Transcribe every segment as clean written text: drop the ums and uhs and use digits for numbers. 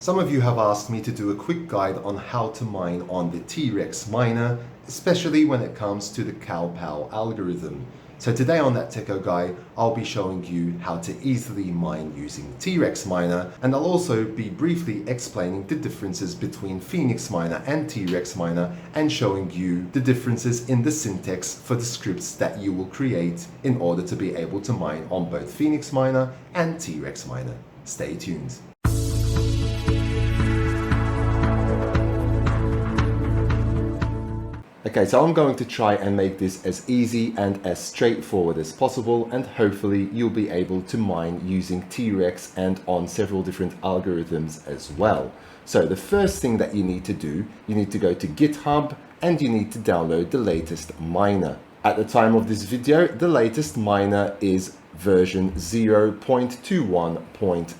Some of you have asked me to do a quick guide on how to mine on the T-Rex miner, especially when it comes to the KawPow algorithm. So today on That Techo Guy, I'll be showing you how to easily mine using T-Rex miner, and I'll also be briefly explaining the differences between Phoenix miner and T-Rex miner and showing you the differences in the syntax for the scripts that you will create in order to be able to mine on both Phoenix miner and T-Rex miner. Stay tuned. Okay, so I'm going to try and make this as easy and as straightforward as possible, and hopefully you'll be able to mine using T-Rex and on several different algorithms as well. So the first thing that you need to do, you need to go to GitHub and you need to download the latest miner. At the time of this video, the latest miner is version 0.21.2.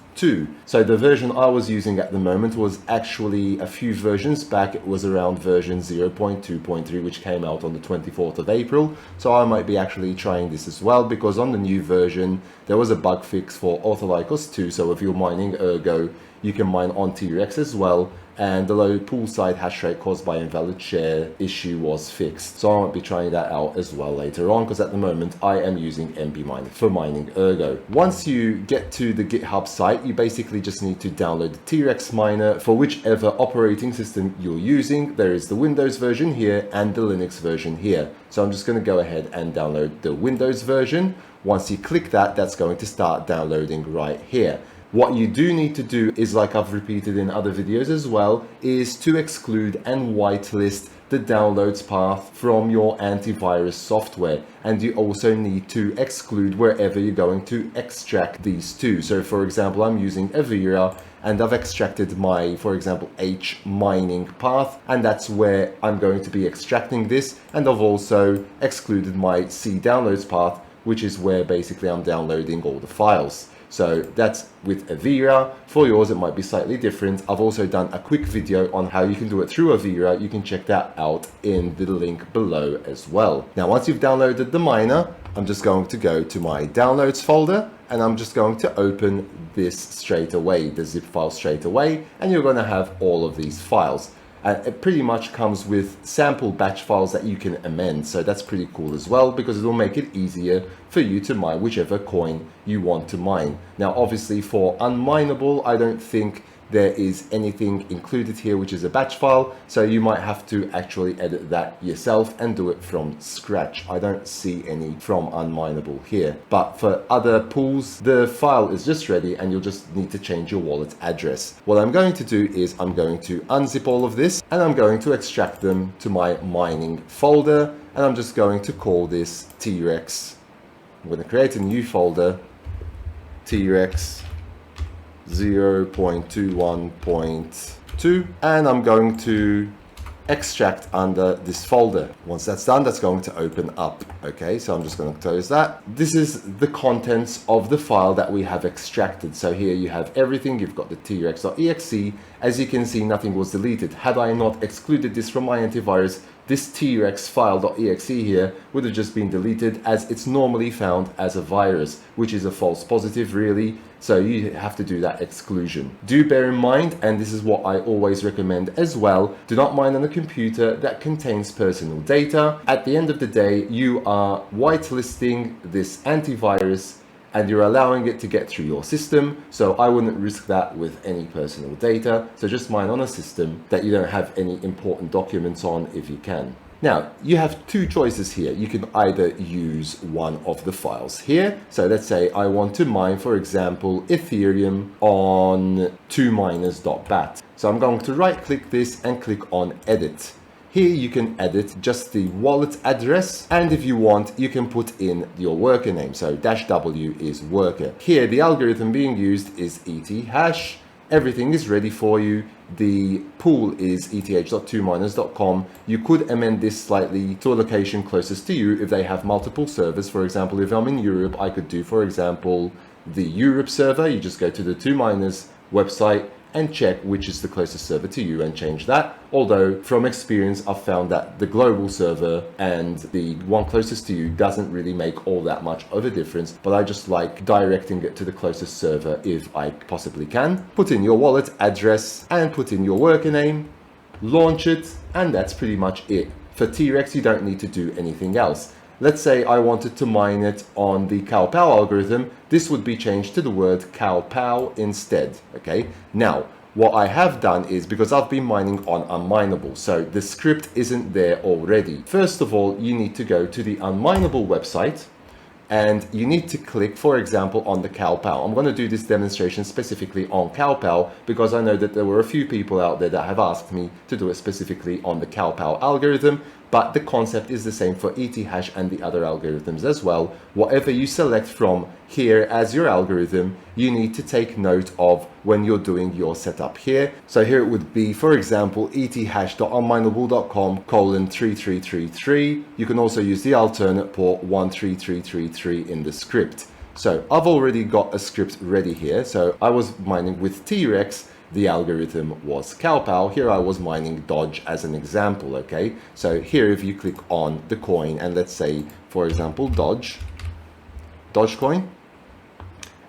So the version I was using at the moment was actually a few versions back. It was around version 0.2.3, which came out on the 24th of April. So I might be actually trying this as well, because on the new version, there was a bug fix for Autolycos 2. So if you're mining Ergo, you can mine on T-Rex as well. And the low poolside hash rate caused by invalid share issue was fixed. So I might be trying that out as well later on, because at the moment I am using NBMiner for mining Ergo. Once you get to the GitHub site, you basically just need to download the T-Rex miner for whichever operating system you're using. There is the Windows version here and the Linux version here. So I'm just going to go ahead and download the Windows version. Once you click that, that's going to start downloading right here. What you do need to do is, like I've repeated in other videos as well, is to exclude and whitelist the downloads path from your antivirus software. And you also need to exclude wherever you're going to extract these to. So for example, I'm using Avira and I've extracted my, for example, H mining path, and that's where I'm going to be extracting this. And I've also excluded my C downloads path, which is where basically I'm downloading all the files. So that's with Avira. For yours, it might be slightly different. I've also done a quick video on how you can do it through Avira. You can check that out in the link below as well. Now, once you've downloaded the miner, I'm just going to go to my downloads folder and I'm just going to open this straight away, the zip file straight away, and you're going to have all of these files. And it pretty much comes with sample batch files that you can amend. So that's pretty cool as well, because it will make it easier for you to mine whichever coin you want to mine. Now, obviously for unMineable, I don't think there is anything included here, which is a batch file. So you might have to actually edit that yourself and do it from scratch. I don't see any from unMineable here. But for other pools, the file is just ready and you'll just need to change your wallet address. What I'm going to do is I'm going to unzip all of this and I'm going to extract them to my mining folder. And I'm just going to call this T-Rex. I'm going to create a new folder, T-Rex 0.21.2, and I'm going to extract under this folder. Once that's done, that's going to open up. Okay, so I'm just going to close that. This is the contents of the file that we have extracted. So here you have everything. You've got the T-Rex.exe. As you can see, nothing was deleted. Had I not excluded this from my antivirus, this T-Rex file.exe here would have just been deleted, as it's normally found as a virus, which is a false positive really. So you have to do that exclusion. Do bear in mind, and this is what I always recommend as well, do not mine on a computer that contains personal data. At the end of the day, you are whitelisting this antivirus and you're allowing it to get through your system. So I wouldn't risk that with any personal data. So just mine on a system that you don't have any important documents on if you can. Now, you have two choices here. You can either use one of the files here. So let's say I want to mine, for example, Ethereum on 2miners.bat. So I'm going to right click this and click on edit. Here you can edit just the wallet address, and if you want, you can put in your worker name. So -w is worker. Here, the algorithm being used is ETH. Everything is ready for you. The pool is eth.2miners.com. You could amend this slightly to a location closest to you if they have multiple servers. For example, if I'm in Europe, I could do, for example, the Europe server. You just go to the 2miners website and check which is the closest server to you and change that. Although from experience, I've found that the global server and the one closest to you doesn't really make all that much of a difference, but I just like directing it to the closest server if I possibly can. Put in your wallet address and put in your worker name, launch it, and that's pretty much it. For T-Rex, you don't need to do anything else. Let's say I wanted to mine it on the KawPow algorithm. This would be changed to the word KawPow instead, okay? Now, what I have done is, because I've been mining on unMineable, so the script isn't there already. First of all, you need to go to the unMineable website, and you need to click, for example, on the KawPow. I'm going to do this demonstration specifically on KawPow because I know that there were a few people out there that have asked me to do it specifically on the KawPow algorithm, but the concept is the same for ETH and the other algorithms as well. Whatever you select from here as your algorithm, you need to take note of when you're doing your setup here. So here it would be, for example, eth.unmineable.com:3333. You can also use the alternate port 13333 in the script. So I've already got a script ready here. So I was mining with T-Rex. The algorithm was KawPow. Here I was mining Dodge as an example, okay? So here if you click on the coin and let's say, for example, Dogecoin,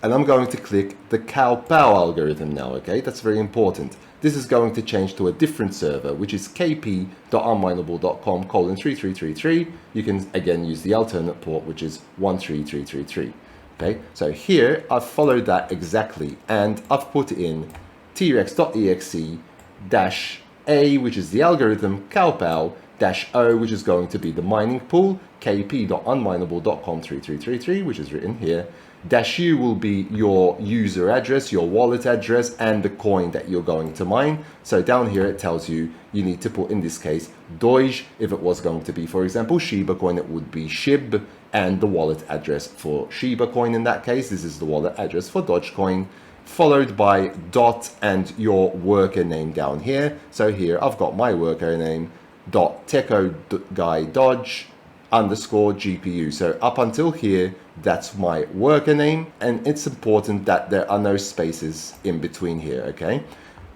and I'm going to click the KawPow algorithm now, okay? That's very important. This is going to change to a different server, which is kp.unmineable.com:3333. You can again use the alternate port, which is 13333, okay? So here I've followed that exactly, and I've put in T-Rex.exe-a, which is the algorithm, KawPow-o, which is going to be the mining pool, kp.unmineable.com:3333, which is written here. -u will be your user address, your wallet address, and the coin that you're going to mine. So down here it tells you you need to put, in this case, Doge. If it was going to be, for example, Shiba coin, it would be SHIB, and the wallet address for Shiba coin in that case. This is the wallet address for Dogecoin, followed by dot and your worker name down here. So here I've got my worker name, That Techo Guy Dodge _GPU. So up until here, that's my worker name, and it's important that there are no spaces in between here, okay?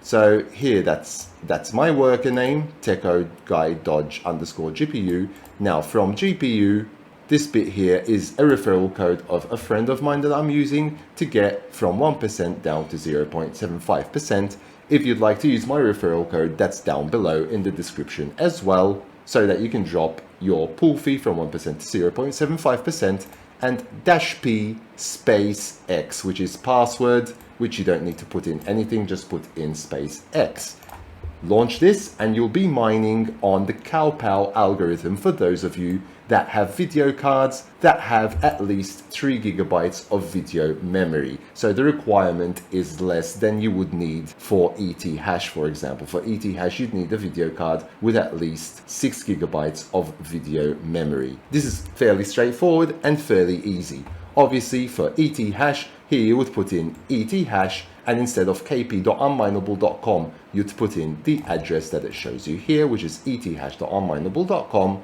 So here that's my worker name, Techo Guy Dodge _GPU. Now from GPU, this bit here is a referral code of a friend of mine that I'm using to get from 1% down to 0.75%. If you'd like to use my referral code, that's down below in the description as well, so that you can drop your pool fee from 1% to 0.75%, and -p space X, which is password, which you don't need to put in anything, just put in space X. Launch this and you'll be mining on the KawPow algorithm for those of you that have video cards that have at least 3 GB of video memory. So the requirement is less than you would need for ETH, for example. For ETH, you'd need a video card with at least 6 GB of video memory. This is fairly straightforward and fairly easy. Obviously for ETH, here you would put in ETH, and instead of kp.unmineable.com, you'd put in the address that it shows you here, which is eth.unmineable.com.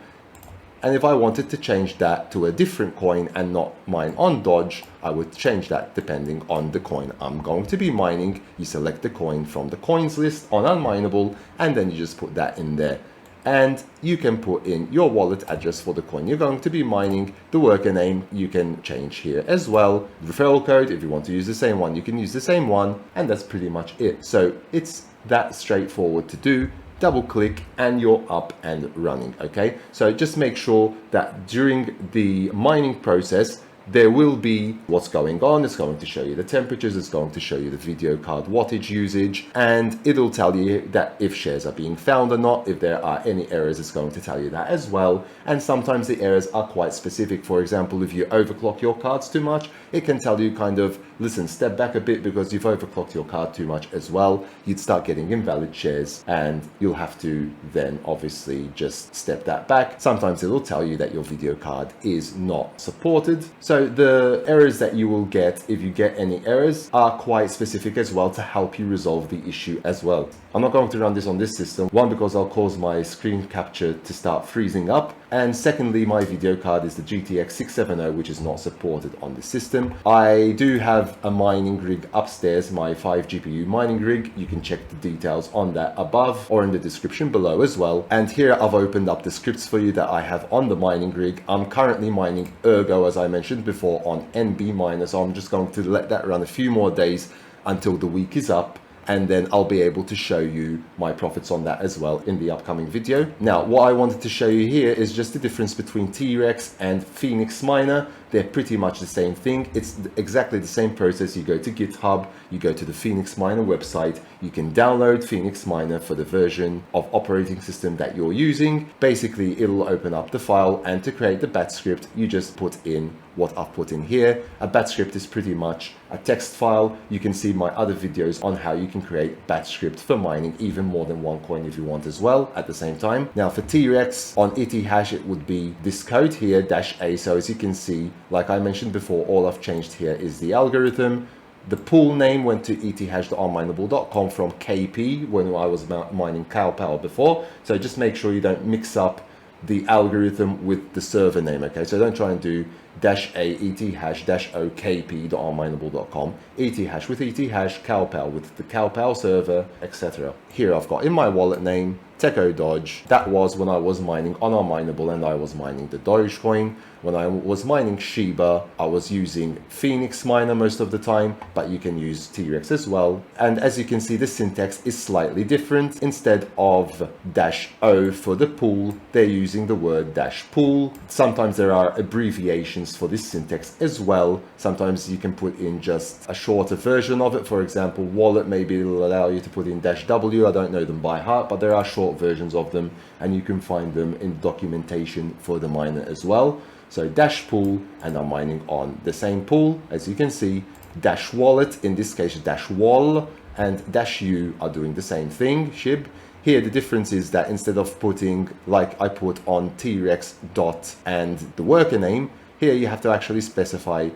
And if I wanted to change that to a different coin and not mine on Dodge, I would change that depending on the coin I'm going to be mining. You select the coin from the coins list on unMineable, and then you just put that in there. And you can put in your wallet address for the coin you're going to be mining. The worker name you can change here as well. Referral code, if you want to use the same one, you can use the same one, and that's pretty much it. So it's that straightforward to do. Double click and you're up and running, okay? So just make sure that during the mining process, there will be what's going on. It's going to show you the temperatures, it's going to show you the video card wattage usage, and it'll tell you that if shares are being found or not. If there are any errors, it's going to tell you that as well. And sometimes the errors are quite specific. For example, if you overclock your cards too much, it can tell you kind of, listen, step back a bit because you've overclocked your card too much as well. You'd start getting invalid shares and you'll have to then obviously just step that back. Sometimes it'll tell you that your video card is not supported. So the errors that you will get, if you get any errors, are quite specific as well to help you resolve the issue as well. I'm not going to run this on this system, one, because I'll cause my screen capture to start freezing up, And secondly, my video card is the GTX 670, which is not supported on the system. I do have a mining rig upstairs, my 5 GPU mining rig. You can check the details on that above or in the description below as well. And here I've opened up the scripts for you that I have on the mining rig. I'm currently mining Ergo, as I mentioned before, on NB miner, so I'm just going to let that run a few more days until the week is up, and then I'll be able to show you my profits on that as well in the upcoming video. Now, what I wanted to show you here is just the difference between T-Rex and Phoenix Miner. They're pretty much the same thing. It's exactly the same process. You go to GitHub, you go to the Phoenix Miner website, you can download Phoenix Miner for the version of operating system that you're using. Basically, it'll open up the file, and to create the batch script, you just put in what I've put in here. A batch script is pretty much a text file. You can see my other videos on how you can create batch script for mining even more than one coin if you want as well at the same time. Now for T-Rex on ethash, it would be this code here, -A. So as you can see, like I mentioned before, all I've changed here is the algorithm. The pool name went to ethash.unmineable.com from KP when I was mining KawPow before. So just make sure you don't mix up the algorithm with the server name, okay? So don't try and do -A ethash -o kp.unmineable.com, ethash with ethash, KawPow with the KawPow server, etc. Here I've got in my wallet name Techo Dodge. That was when I was mining on unMineable and I was mining the Dogecoin. When I was mining Shiba, I was using Phoenix Miner most of the time, but you can use T-Rex as well. And as you can see, the syntax is slightly different. Instead of -O for the pool, they're using the word -pool. Sometimes there are abbreviations for this syntax as well. Sometimes you can put in just a shorter version of it. For example, wallet, maybe it'll allow you to put in -W. I don't know them by heart, but there are short versions of them, and you can find them in documentation for the miner as well. So -pool, and I'm mining on the same pool, as you can see. -wallet, in this case -wall, and -u are doing the same thing, SHIB. Here the difference is that instead of putting, like I put on T-Rex dot and the worker name, here you have to actually specify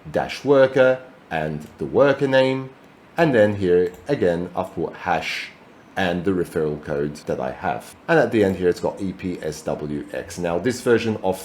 -worker and the worker name. And then here again I've put hash and the referral code that I have. And at the end here it's got EPSWX. Now this version of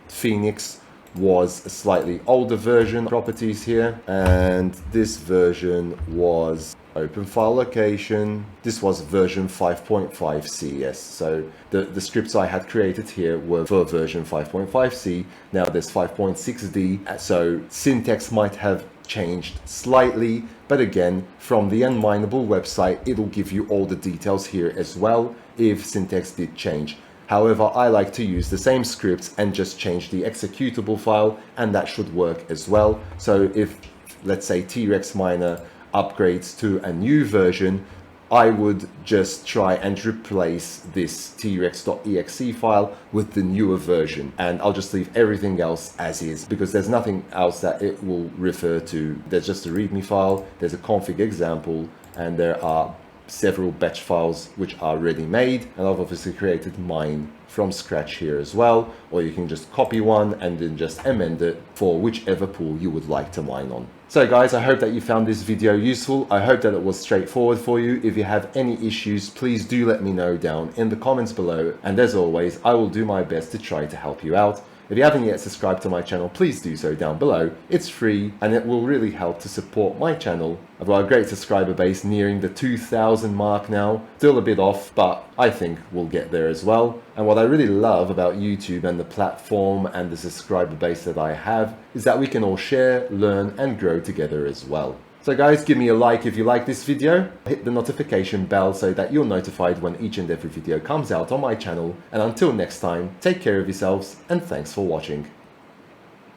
Phoenix was a slightly older version, properties here, and this version was open file location. This was version 5.5 CS. So the scripts I had created here were for version 5.5C. Now there's 5.6D, so syntax might have changed slightly, but again, from the unMineable website, it'll give you all the details here as well if syntax did change. However, I like to use the same scripts and just change the executable file, and that should work as well. So if, let's say, T-Rex Miner upgrades to a new version, I would just try and replace this T-Rex.exe file with the newer version, and I'll just leave everything else as is, because there's nothing else that it will refer to. There's just a README file, there's a config example, and there are several batch files which are ready made, and I've obviously created mine from scratch here as well, or you can just copy one and then just amend it for whichever pool you would like to mine on. So guys, I hope that you found this video useful. I hope that it was straightforward for you. If you have any issues, please do let me know down in the comments below, and as always, I will do my best to try to help you out. If you haven't yet subscribed to my channel, please do so down below. It's free and it will really help to support my channel. I've got a great subscriber base nearing the 2,000 mark now. Still a bit off, but I think we'll get there as well. And what I really love about YouTube and the platform and the subscriber base that I have is that we can all share, learn and grow together as well. So guys, give me a like if you like this video, hit the notification bell so that you're notified when each and every video comes out on my channel, and until next time, take care of yourselves and thanks for watching.